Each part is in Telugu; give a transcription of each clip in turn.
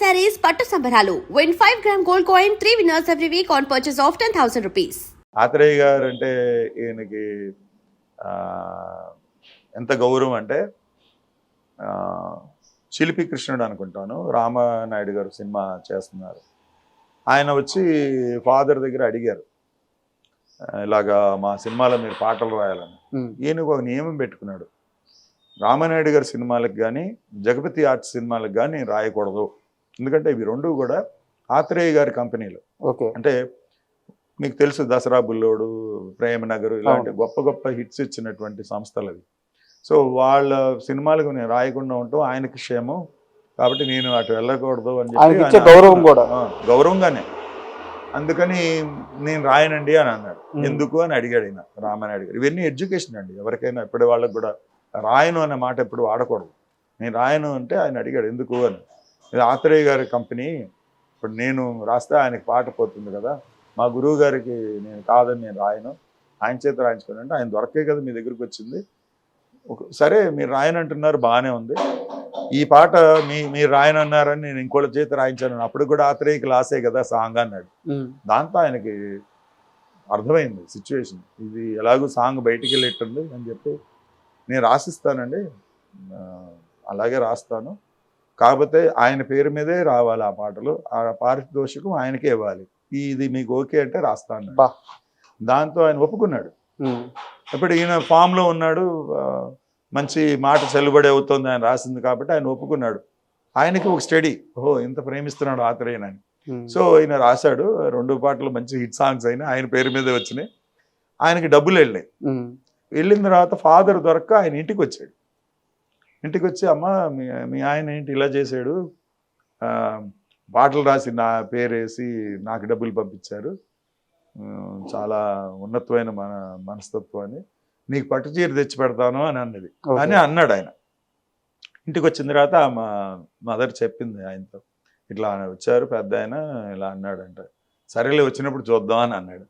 sarees పట్టు సంబరాలు. Win 5 gram gold coin, 3 winners every week on purchase of 10,000 rupees. Athreya గారు అంటే ఈయనకి ఎంత గౌరవం అంటే శిల్పి కృష్ణుడు అనుకుంటాను, రామానాయుడు గారు సినిమా చేస్తున్నారు. ఆయన వచ్చి ఫాదర్ దగ్గర అడిగారు, ఇలాగా మా సినిమాలో మీరు పాటలు రాయాలని. ఈయనకు ఒక నియమం పెట్టుకున్నాడు, రామానాయుడు గారి సినిమాలకు కానీ జగపతి ఆర్ట్స్ సినిమాలకు కానీ నేను రాయకూడదు, ఎందుకంటే ఇవి రెండు కూడా ఆత్రేయ గారి కంపెనీలు. అంటే మీకు తెలుసు, దసరా బుల్లోడు, ప్రేమనగర్, ఇలాంటి గొప్ప గొప్ప హిట్స్ ఇచ్చినటువంటి సంస్థలు అవి. సో వాళ్ళ సినిమాలకు నేను రాయకుండా ఉంటాం ఆయనకి క్షేమం, కాబట్టి నేను అటు వెళ్ళకూడదు అని చెప్పి గౌరవం కూడా గౌరవంగానే, అందుకని నేను రాయనండి అని అన్నాడు. ఎందుకు అని అడిగాడు ఆయన, రామానాయుడు గారు. ఇవన్నీ ఎడ్యుకేషన్ అండి, ఎవరికైనా ఎప్పటి వాళ్ళకి కూడా రాయను అనే మాట ఎప్పుడు వాడకూడదు. నేను రాయను అంటే ఆయన అడిగాడు ఎందుకు అని. ఇది ఆత్రేయ గారి కంపెనీ, ఇప్పుడు నేను రాస్తే ఆయనకి పాట పోతుంది కదా, మా గురువు గారికి నేను కాదని నేను రాయను, ఆయన చేత రాయించుకోండి అంటే, ఆయన దొరకే కదా మీ దగ్గరికి వచ్చింది, సరే మీరు రాయనంటున్నారు బాగానే ఉంది, ఈ పాట మీరు రాయనన్నారని నేను ఇంకోళ్ళ చేత రాయించాను, అప్పుడు కూడా ఆత్రేయకి లాసే కదా సాంగ్ అన్నాడు. దాంతో ఆయనకి అర్థమైంది సిచ్యువేషన్, ఇది ఎలాగో సాంగ్ బయటికి వెళ్ళేట్టుంది అని చెప్పి, నేను రాసిస్తానండి, అలాగే రాస్తాను, కాకపోతే ఆయన పేరు మీదే రావాలి ఆ పాటలు, ఆ పారితోషికం ఆయనకే ఇవ్వాలి, ఇది మీకు ఓకే అంటే రాస్తాను. దాంతో ఆయన ఒప్పుకున్నాడు. ఇప్పుడు ఈయన ఫామ్లో ఉన్నాడు, మంచి మాట చెల్లుబడి అవుతుంది ఆయన రాసింది కాబట్టి ఆయన ఒప్పుకున్నాడు. ఆయనకి ఒక స్టడీ, ఓహో ఇంత ప్రేమిస్తున్నాడు ఆత్రేయనని. సో ఈయన రాశాడు, 2 పాటలు మంచి హిట్ సాంగ్స్ అయినా ఆయన పేరు మీదే వచ్చినాయి. ఆయనకి డబ్బులు వెళ్ళినాయి. వెళ్ళిన తర్వాత ఫాదర్ దొరక్క ఆయన ఇంటికి వచ్చాడు. ఇంటికి వచ్చి, అమ్మ మీ ఆయన ఏంటి ఇలా చేశాడు, పాటలు రాసి నా పేరేసి నాకు డబ్బులు పంపించారు, చాలా ఉన్నతమైన మనస్తత్వం అని, నీకు పట్టు చీర తెచ్చి పెడతాను అని అన్నది అని అన్నాడు ఆయన. ఇంటికి వచ్చిన తర్వాత మా మదర్ చెప్పింది ఆయనతో, ఇట్లా వచ్చారు పెద్ద ఆయన ఇలా అన్నాడంట. సరేలే వచ్చినప్పుడు చూద్దాం అని అన్నాడు.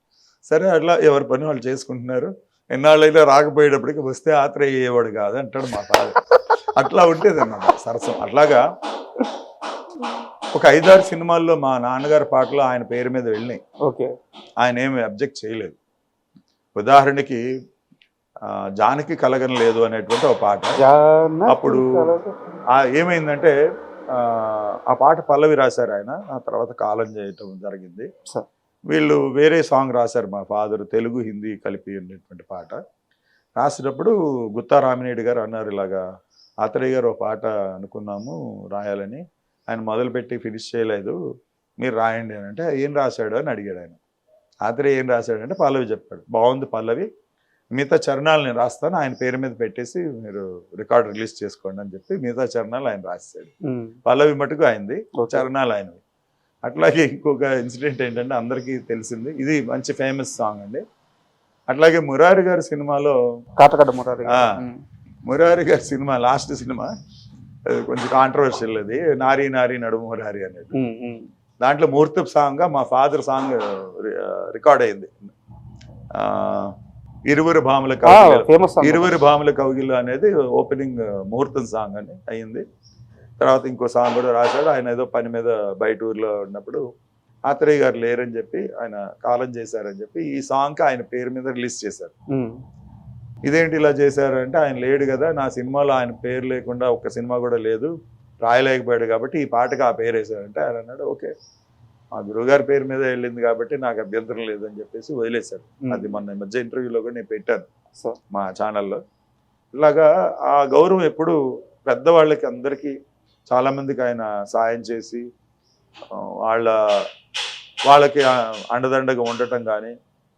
సరే అట్లా ఎవరి పని వాళ్ళు చేసుకుంటున్నారు. ఎన్నాళ్ళైనా రాకపోయేటప్పటికి వస్తే ఆత్రేయ అయ్యేవాడు కాదు అంటాడు మా ఫాదర్. అట్లా ఉండేది అన్నమాట సరసం. అట్లాగా ఒక 5-6 సినిమాల్లో మా నాన్నగారి పాటలు ఆయన పేరు మీద వెళ్ళినాయి. ఆయన ఏమి అబ్జెక్ట్ చేయలేదు. ఉదాహరణకి జానకి కలగనలేదు అనేటువంటి ఒక పాట, అప్పుడు ఏమైందంటే ఆ పాట పల్లవి రాశారు ఆయన, ఆ తర్వాత కాలం చేయటం జరిగింది. వీళ్ళు వేరే సాంగ్ రాశారు మా ఫాదర్, తెలుగు హిందీ కలిపి ఉండేటువంటి పాట రాసినప్పుడు గుత్తా రామినేడు గారు అన్నారు, ఇలాగా ఆత్రేయ గారు ఒక పాట అనుకున్నాము రాయాలని, ఆయన మొదలుపెట్టి ఫినిష్ చేయలేదు, మీరు రాయండి అని అంటే, ఏం రాశాడు అని అడిగాడు ఆయన. ఆత్రేయ ఏం రాశాడంటే పల్లవి చెప్పాడు, బాగుంది పల్లవి, మిగతా చరణాలు నేను రాస్తాను, ఆయన పేరు మీద పెట్టేసి మీరు రికార్డ్ రిలీజ్ చేసుకోండి అని చెప్పి మిగతా చరణాలు ఆయన రాశాడు. పల్లవి మటుకు అయింది, చరణాలు ఆయనవి. అట్లాగే ఇంకొక ఇన్సిడెంట్ ఏంటంటే అందరికీ తెలిసింది, ఇది మంచి ఫేమస్ సాంగ్ అండి. అట్లాగే మురారి గారి సినిమాలో, మురారి గారి సినిమా లాస్ట్ సినిమా కొంచెం కాంట్రవర్షియల్, అది నారీ నారీ నడుము మురారి అనేది. దాంట్లో ముహూర్తపు సాంగ్గా మా ఫాదర్ సాంగ్ రికార్డ్ అయింది. ఇరువురు భాముల కౌగిలు అనేది ఓపెనింగ్ ముహూర్తం సాంగ్ అని అయింది. తర్వాత ఇంకో సాంగ్ కూడా రాశాడు. ఆయన ఏదో పని మీద బయట ఊర్లో ఉన్నప్పుడు ఆత్రేయ గారు లేరని చెప్పి, ఆయన కాలం చేశారని చెప్పి ఈ సాంగ్కి ఆయన పేరు మీద రిలీజ్ చేశారు. ఇదేంటి ఇలా చేశారు అంటే, ఆయన లేడు కదా, నా సినిమాలో ఆయన పేరు లేకుండా ఒక్క సినిమా కూడా లేదు, రాయలేకపోయాడు కాబట్టి ఈ పాటకి ఆ పేరు వేశారంటే, ఆయన అన్నాడు ఓకే, మా గురువుగారి పేరు మీద వెళ్ళింది కాబట్టి నాకు అభ్యంతరం లేదని చెప్పేసి వదిలేశాడు. అది మొన్న మధ్య ఇంటర్వ్యూలో కూడా నేను పెట్టాను మా ఛానల్లో. ఇలాగా ఆ గౌరవం ఎప్పుడు పెద్దవాళ్ళకి అందరికీ చాలామందికి ఆయన సాయం చేసి వాళ్ళకి అండదండగా ఉండటం కానీ,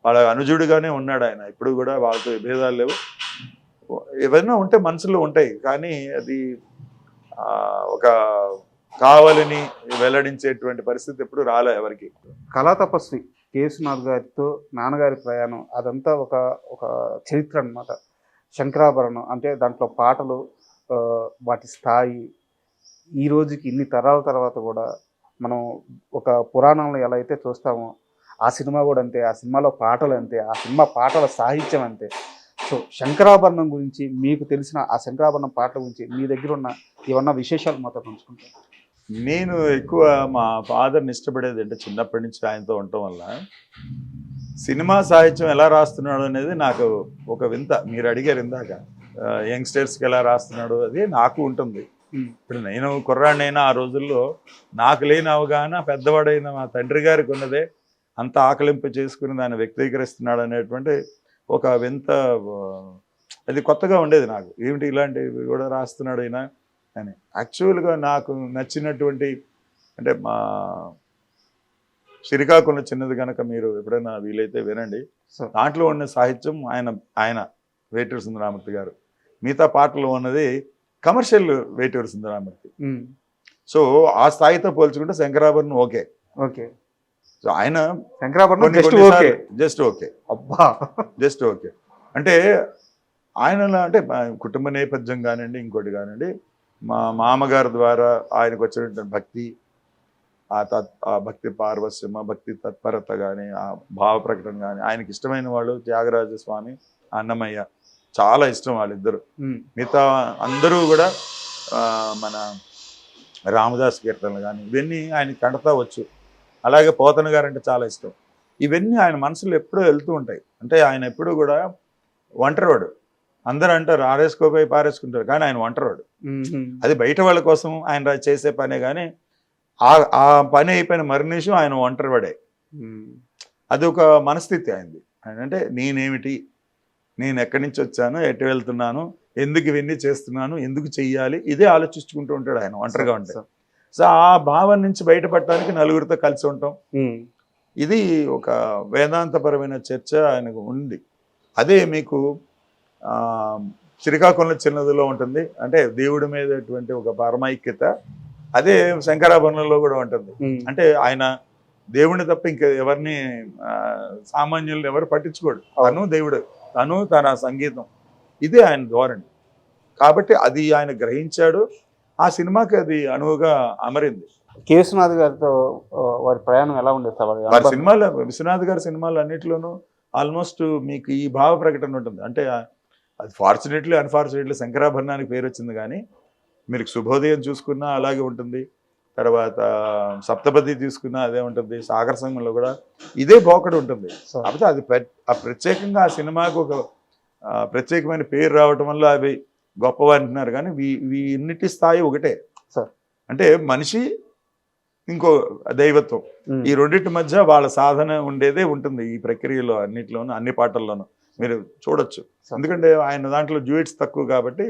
వాళ్ళ అనుజుడిగానే ఉన్నాడు ఆయన. ఇప్పుడు కూడా వాళ్ళతో విభేదాలు లేవు, ఏవైనా ఉంటే మనసులో ఉంటాయి, కానీ అది ఒక కావాలని వెల్లడించేటువంటి పరిస్థితి ఎప్పుడు రాలే ఎవరికి. కళా తపస్వి కేసునాథ్ గారితో నాన్నగారి ప్రయాణం అదంతా ఒక చరిత్ర అనమాట. శంకరాభరణం అంటే దాంట్లో పాటలు, వాటి స్థాయి ఈ రోజుకి ఇన్ని తరాల తర్వాత కూడా మనం ఒక పురాణంలో ఎలా అయితే చూస్తామో ఆ సినిమా కూడా అంతే, ఆ సినిమాలో పాటలు అంతే, ఆ సినిమా పాటల సాహిత్యం అంతే. సో శంకరాభరణం గురించి మీకు తెలిసిన ఆ శంకరాభరణం పాటల గురించి మీ దగ్గర ఉన్న ఏమన్నా విశేషాలు మాతో పంచుకుంటారు? నేను ఎక్కువ మా ఫాదర్ని ఇష్టపడేది అంటే చిన్నప్పటి నుంచి ఆయనతో ఉండటం వల్ల సినిమా సాహిత్యం ఎలా రాస్తున్నాడు అనేది నాకు ఒక వింత. మీరు అడిగారు ఇందాక యంగ్స్టర్స్కి ఎలా రాస్తున్నాడు అది నాకు ఉంటుంది. ఇప్పుడు నేను కుర్రాడినైనా ఆ రోజుల్లో నాకు లేని అవగాహన పెద్దవాడైన మా తండ్రి గారికి ఉన్నదే అంత ఆకలింపు చేసుకుని దాన్ని వ్యక్తీకరిస్తున్నాడు అనేటువంటి ఒక వింత అది కొత్తగా ఉండేది నాకు. ఏమిటి ఇలాంటివి కూడా రాస్తున్నాడు అయినా అని. యాక్చువల్గా నాకు నచ్చినటువంటి అంటే మా శ్రీకాకుళం చిన్నది కనుక మీరు ఎప్పుడైనా వీలైతే వినండి. దాంట్లో ఉన్న సాహిత్యం ఆయన వేటూరి సుందరరామూర్తి గారు, మిగతా పాటలు ఉన్నది కమర్షియల్ వేటూరి సుందరరామూర్తి. సో ఆ స్థాయితో పోల్చుకుంటే శంకరాభరణం ఓకే. సో ఆయన శంకరాభరణం జస్ట్ ఓకే అబ్బా జస్ట్ ఓకే అంటే ఆయనలో అంటే కుటుంబ నేపథ్యం కానివ్వండి, ఇంకోటి కానివ్వండి, మా మామగారి ద్వారా ఆయనకు వచ్చినటువంటి భక్తి, ఆ భక్తి పార్వశ్యమ, భక్తి తత్పరత కానీ, ఆ భావ ప్రకటన కానీ, ఆయనకి ఇష్టమైన వాళ్ళు త్యాగరాజ స్వామి, అన్నమయ్య చాలా ఇష్టం వాళ్ళిద్దరు. మిగతా అందరూ కూడా మన రామదాస్ కీర్తనలు కానీ ఇవన్నీ ఆయన కండతా వచ్చు. అలాగే పోతన గారు అంటే చాలా ఇష్టం. ఇవన్నీ ఆయన మనసులో ఎప్పుడూ వెళ్తూ ఉంటాయి. అంటే ఆయన ఎప్పుడూ కూడా ఒంటరివాడు. అందరూ అంటారు ఆరేసుకోపోయి పారేసుకుంటారు, కానీ ఆయన ఒంటరివాడు. అది బయట వాళ్ళ కోసం ఆయన చేసే పనే, కానీ ఆ పని అయిపోయిన మరునిమిషం ఆయన ఒంటరివాడే. అది ఒక మనస్థితి ఆయనది. ఆయన అంటే నేనేమిటి, నేను ఎక్కడి నుంచి వచ్చాను, ఎటు వెళ్తున్నాను, ఎందుకు ఇవన్నీ చేస్తున్నాను, ఎందుకు చెయ్యాలి, ఇదే ఆలోచించుకుంటూ ఉంటాడు ఆయన ఒంటరిగా ఉంటే. సో ఆ భావం నుంచి బయటపడటానికి నలుగురితో కలిసి ఉంటాం. ఇది ఒక వేదాంతపరమైన చర్చ ఆయనకు ఉంది. అదే మీకు శ్రీకాకుళం చిన్నదిలో ఉంటుంది. అంటే దేవుడి మీదటువంటి ఒక పరమైక్యత అదే శంకరాభరణంలో కూడా ఉంటుంది. అంటే ఆయన దేవుడిని తప్ప ఇంకా ఎవరిని సామాన్యులను ఎవరు పట్టించుకోడు. తను దేవుడు, తను తన సంగీతం, ఇదే ఆయన ధోరణి. కాబట్టి అది ఆయన గ్రహించాడు. ఆ సినిమాకి అది అనువుగా అమరింది. కేసునాథ్ గారితో వారి ప్రయాణం ఎలా ఉండేది? వారి సినిమాలు, విశ్వనాథ్ గారి సినిమాలు అన్నింటిలోనూ ఆల్మోస్ట్ మీకు ఈ భావ ప్రకటన ఉంటుంది. అంటే అది ఫార్చునేట్లీ అన్ఫార్చునేట్లీ శంకరాభరణానికి పేరు వచ్చింది, కానీ మీరు శుభోదయం చూసుకున్నా అలాగే ఉంటుంది. తర్వాత సప్తపది తీసుకున్నా అదే ఉంటుంది. సాగర సంఘంలో కూడా ఇదే బోకడు ఉంటుంది. కాకపోతే అది ప్రత్యేకంగా ఆ సినిమాకు ఒక ప్రత్యేకమైన పేరు రావటం వల్ల అవి గొప్పవి అంటున్నారు. కానీ వీన్నిటి స్థాయి ఒకటే. అంటే మనిషి ఇంకో దైవత్వం, ఈ రెండింటి మధ్య వాళ్ళ సాధన ఉండేదే ఉంటుంది ఈ ప్రక్రియలో అన్నిట్లోనూ, అన్ని పాటల్లోనూ మీరు చూడొచ్చు. ఎందుకంటే ఆయన దాంట్లో డ్యూయట్స్ తక్కువ కాబట్టి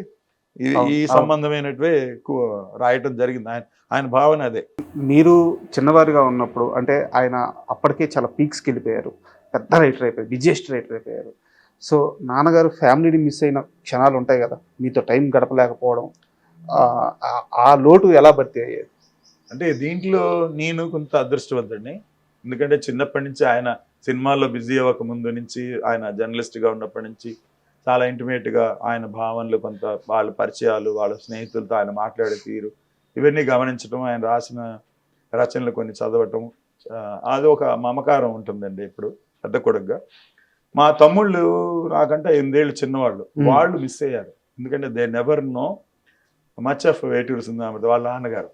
ఈ సంబంధమైనటువే ఎక్కువ రాయటం జరిగింది. ఆయన భావన అదే. మీరు చిన్నవారిగా ఉన్నప్పుడు అంటే ఆయన అప్పటికే చాలా పీక్స్కి వెళ్ళిపోయారు, పెద్ద రైటర్ అయిపోయారు, బిజియెస్ట్ రైటర్ అయిపోయారు. సో నాన్నగారు ఫ్యామిలీని మిస్ అయిన క్షణాలు ఉంటాయి కదా, మీతో టైం గడపలేకపోవడం, ఆ లోటు ఎలా భర్తీ అయ్యేది? అంటే దీంట్లో నేను కొంత అదృష్టవంతుడిని. ఎందుకంటే చిన్నప్పటి నుంచి ఆయన సినిమాల్లో బిజీ అవ్వక ముందు నుంచి, ఆయన జర్నలిస్ట్గా ఉన్నప్పటి నుంచి చాలా ఇంటిమేట్గా ఆయన భావనలు, కొంత వాళ్ళ పరిచయాలు, వాళ్ళ స్నేహితులతో ఆయన మాట్లాడే తీరు, ఇవన్నీ గమనించడం, ఆయన రాసిన రచనలు కొన్ని చదవటం, అది ఒక మమకారం ఉంటుందండి ఎప్పుడు పెద్ద కొడుకుగా. మా తమ్ముళ్ళు నాకంటే 8 ఏళ్ళు చిన్నవాళ్ళు, వాళ్ళు మిస్ అయ్యారు. ఎందుకంటే they never know much of Veturi Sundararama Murthy వాళ్ళ నాన్నగారు.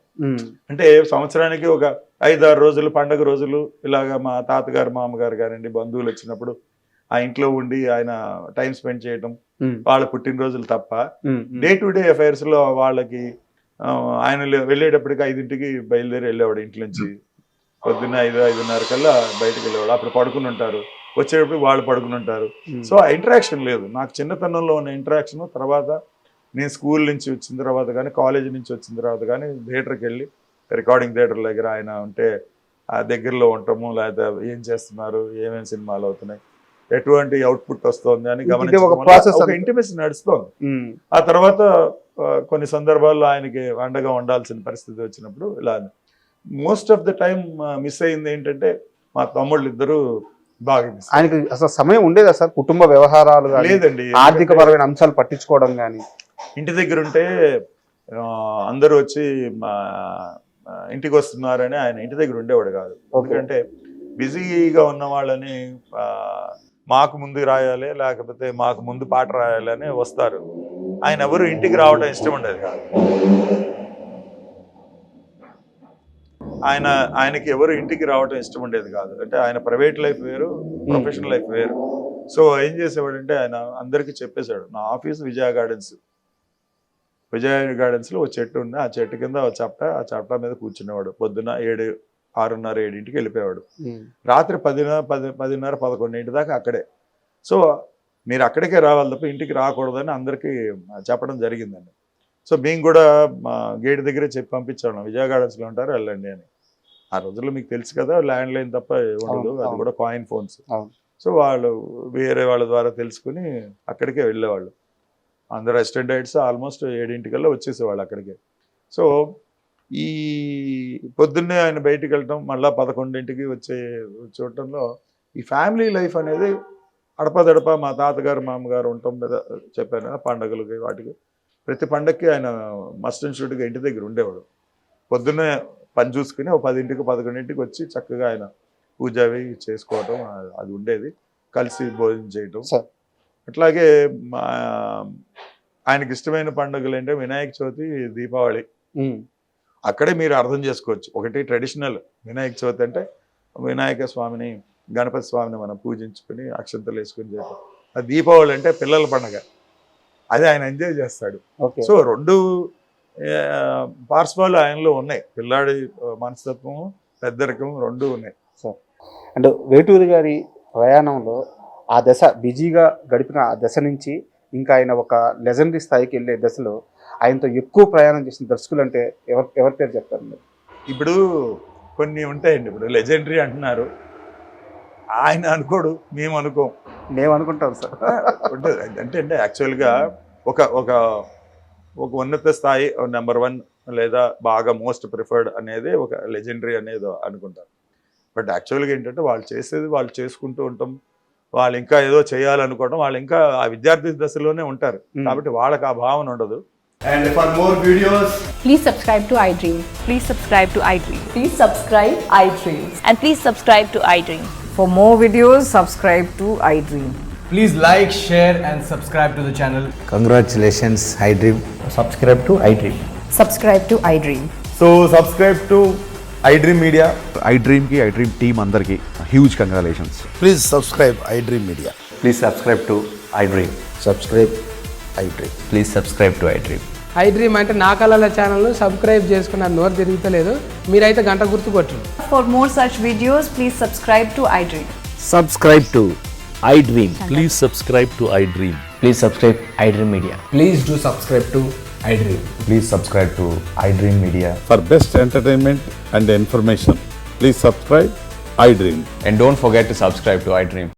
అంటే సంవత్సరానికి ఒక 5-6 రోజులు పండగ రోజులు ఇలాగా మా తాతగారు, మామగారు గారండి బంధువులు వచ్చినప్పుడు ఆ ఇంట్లో ఉండి ఆయన టైం స్పెండ్ చేయటం, వాళ్ళ పుట్టినరోజులు తప్ప డే టు డే అఫైర్స్ లో వాళ్ళకి ఆయన వెళ్ళేటప్పటికి 5ంటికి బయలుదేరి వెళ్ళేవాడు ఇంటి నుంచి. పొద్దున్న 5-5:30 కల్లా బయటకు వెళ్ళేవాడు. అప్పుడు పడుకుని ఉంటారు, వచ్చేటప్పుడు వాళ్ళు పడుకుని ఉంటారు. సో ఆ ఇంటరాక్షన్ లేదు. నాకు చిన్నతనంలో ఉన్న ఇంటరాక్షన్ తర్వాత నేను స్కూల్ నుంచి వచ్చిన తర్వాత కానీ, కాలేజీ నుంచి వచ్చిన తర్వాత కానీ థియేటర్కి వెళ్ళి, రికార్డింగ్ థియేటర్ దగ్గర ఆయన ఉంటే ఆ దగ్గరలో ఉండటము, లేదా ఏం చేస్తున్నారు, ఏమేమి సినిమాలు అవుతున్నాయి, ఎటువంటి అవుట్పుట్ వస్తుంది అని గమనించడం, ఇంటిమేసి నడుస్తోంది. ఆ తర్వాత కొన్ని సందర్భాల్లో ఆయనకి అండగా ఉండాల్సిన పరిస్థితి వచ్చినప్పుడు ఇలా most of the time miss అయింది ఏంటంటే మా తమ్ముళ్ళు ఇద్దరు బాగా మిస్. ఆయనకి అసలు సమయం ఉండేదా సార్ కుటుంబ వ్యవహారాలు లేదండి, ఆర్థిక పరమైన అంశాలు పట్టించుకోవడం కానీ? ఇంటి దగ్గర ఉంటే అందరూ వచ్చి మా ఇంటికి వస్తున్నారని ఆయన ఇంటి దగ్గర ఉండేవాడు కాదు. ఎందుకంటే బిజీగా ఉన్న వాళ్ళని మాకు ముందు రాయాలి, లేకపోతే మాకు ముందు పాట రాయాలి అని వస్తారు. ఆయన ఎవరు ఇంటికి రావడం ఇష్టం ఉండేది కాదు. ఆయనకి ఎవరు ఇంటికి రావడం ఇష్టం ఉండేది కాదు. అంటే ఆయన ప్రైవేట్ లైఫ్ వేరు, ప్రొఫెషనల్ లైఫ్ వేరు. సో ఏం చేసేవాడంటే ఆయన అందరికీ చెప్పేశాడు, నా ఆఫీస్ విజయ గార్డెన్స్లో ఒక చెట్టు ఉంది, ఆ చెట్టు కింద ఆ చప్టా మీద కూర్చునేవాడు. పొద్దున్న 6:30, 7ంటికి వెళ్ళిపోయేవాడు. రాత్రి 10:30, 11 దాకా అక్కడే. సో మీరు అక్కడికే రావాలి తప్ప ఇంటికి రాకూడదని అందరికీ చెప్పడం జరిగిందండి. సో మేము కూడా మా గేట్ దగ్గరే చెప్పి పంపించాము, విజయ గార్డెన్స్లో ఉంటారు వెళ్ళండి అని. ఆ రోజుల్లో మీకు తెలుసు కదా, ల్యాండ్ లైన్ తప్ప ఉండదు, అది కూడా కాయిన్ ఫోన్స్. సో వాళ్ళు వేరే వాళ్ళ ద్వారా తెలుసుకుని అక్కడికే వెళ్ళేవాళ్ళు. అందరు అసిస్టెంట్స్ ఆల్మోస్ట్ 7ంటికల్లా వచ్చేసేవాళ్ళు అక్కడికే. సో ఈ పొద్దున్నే ఆయన బయటికి వెళ్ళటం, మళ్ళీ 11ంటికి చూడటంలో ఈ ఫ్యామిలీ లైఫ్ అనేది అడపదడప. మా తాతగారు మామగారు ఉండటం మీద చెప్పాను కదా, పండగలకి వాటికి ప్రతి పండగకి ఆయన మస్ట్ అండ్ షుడ్గా ఇంటి దగ్గర ఉండేవాడు. పొద్దున్నే పని చూసుకుని 10ంటికి 11ంటికి వచ్చి చక్కగా ఆయన పూజ అవి చేసుకోవటం అది ఉండేది, కలిసి భోజనం చేయటం. అట్లాగే ఆయనకి ఇష్టమైన పండుగలు అంటే వినాయక చవితి, దీపావళి. అక్కడే మీరు అర్థం చేసుకోవచ్చు. ఒకటి ట్రెడిషనల్ వినాయక చవితి అంటే వినాయక స్వామిని, గణపతి స్వామిని మనం పూజించుకుని అక్షంతలు వేసుకుని చేయటం. అది దీపావళి అంటే పిల్లల పండుగ, అది ఆయన ఎంజాయ్ చేస్తాడు. సో 2 పార్శ్వాలు ఆయనలో ఉన్నాయి, పిల్లాడి మనస్తత్వం, పెద్దరికం 2 ఉన్నాయి. అండ్ వేటూరి గారి ప్రయాణంలో ఆ దశ బిజీగా గడిపిన ఆ దశ నుంచి ఇంకా ఆయన ఒక లెజెండరీ స్థాయికి వెళ్ళే దశలో ఆయనతో ఎక్కువ ప్రయాణం చేసిన దర్శకులు అంటే ఎవరి పేరు చెప్తారు మీరు? ఇప్పుడు కొన్ని ఉంటాయండి. ఇప్పుడు లెజెండరీ అంటున్నారు, ఆయన అనుకోడు, మేము అనుకోం. మేము అనుకుంటాం సార్. అంటే యాక్చువల్గా ఒక ఉన్నత స్థాయి నెంబర్ 1 లేదా బాగా మోస్ట్ ప్రిఫర్డ్ అనేది ఒక లెజెండరీ అనేది అనుకుంటారు. బట్ యాక్చువల్గా ఏంటంటే వాళ్ళు చేసేది వాళ్ళు చేసుకుంటూ ఉంటాం, వాళ్ళు ఇంకా ఏదో చేయాలనుకోవడం, వాళ్ళు ఇంకా ఆ విద్యార్థి దశలోనే ఉంటారు కాబట్టి వాళ్ళకి ఆ భావన ఉండదు. And for more videos, please subscribe to iDream. Please subscribe to iDream. Please subscribe iDream. And please subscribe to iDream. For more videos, subscribe to iDream. please like, share and subscribe to the channel. Congratulations, iDream. Subscribe to iDream. Subscribe to iDream. So subscribe to iDream Media. iDream team andarki huge congratulations. Please subscribe iDream Media. Please subscribe to iDream. Subscribe iDream. Please subscribe to iDream. iDream అంటే నా కళల ఛానల్ను సబ్స్క్రైబ్ చేసుకున్న నోరు తిరుగుతలేదు, మీరైతే గంట గుర్తు కొట్టండి. For more such videos, please subscribe to iDream. Subscribe to iDream. Please subscribe to iDream. Please subscribe iDream Media. Please do subscribe to iDream. Please subscribe to iDream Media. For best entertainment and information, please subscribe iDream. And don't forget to subscribe to iDream.